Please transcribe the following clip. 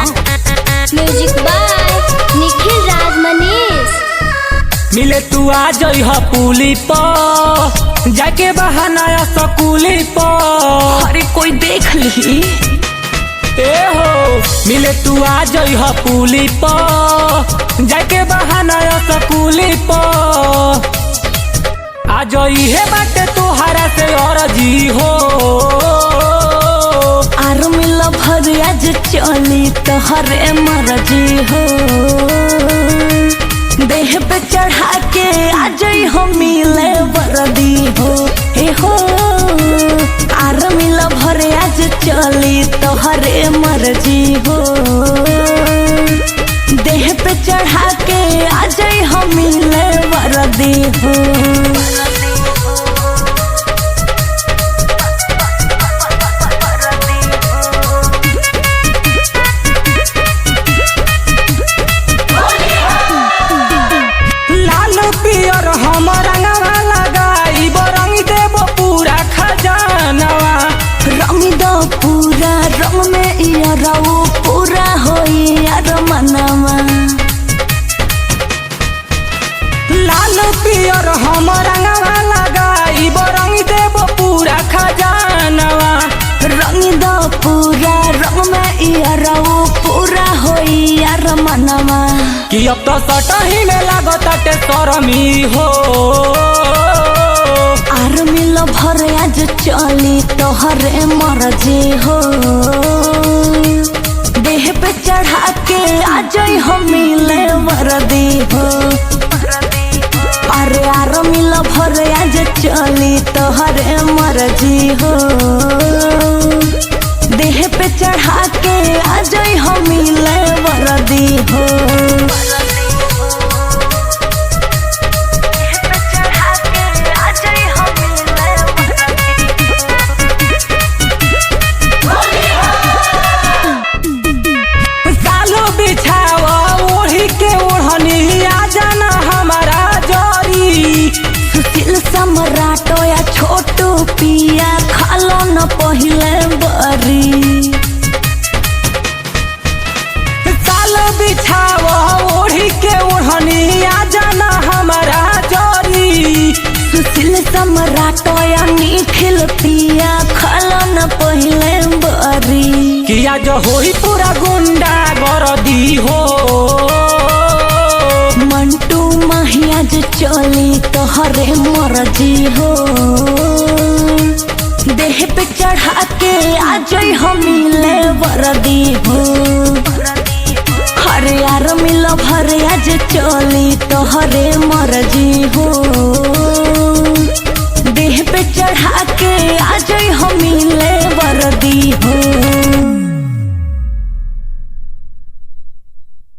Music by Nikhil राज मनीष। मिले तू आ जई ह पुली पर जाके बहाना स्कूली पर। अरे कोई देख ली ए हो मिले तू आ जई ह पुली पर जाके बहाना स्कूली पर। आ जई है बाटे तोहरा से अर्जी हो आर मिल भर आज चली तोहरे मर्जी हो। देह पे चढ़ा के आ जाई हो मिले वर्दी हो हे हो। आर मिल भर आज चली तोहरे मर्जी हो। देह पे चढ़ा के आ जाई हो मिले वर्दी हो। पूरा रंग में यारो पूरा होई यार मनवा। लाल पियर हम रंगवा लगाई रंग देव पूरा खजानवा। रंग दो पूरा रंग में यारो पूरा होई यार मनवा। कि अब तो सटही में लागताटे शरमी हो। आर मिल भर आज चली तोहरे मर्जी हो। देह पे चढ़ा के आ जाई हो मिले वर्दी हो। अरे आर मिल भर आज चली तोहरे मर्जी हो। देह पे चढ़ा के आ जाई हो मिले वर्दी हो। सम्राटो या छोटू पिया खालो न पहिले बरी। साल बिछावा ओढ़ी के ओढ़नी आ जाना हमारा जोरी। सुशील सम्राटो या निखिल पिया खालो न पहिले बरी। किया जो होई पूरा गुंडा गरदी हो। मंटू महिया जो चली तोहरे मर्जी हो। देह पे चढ़ा के आ जाई हो मिले वर्दी हो। हरे यार मिल भर आज चली तोहरे मर्जी हो।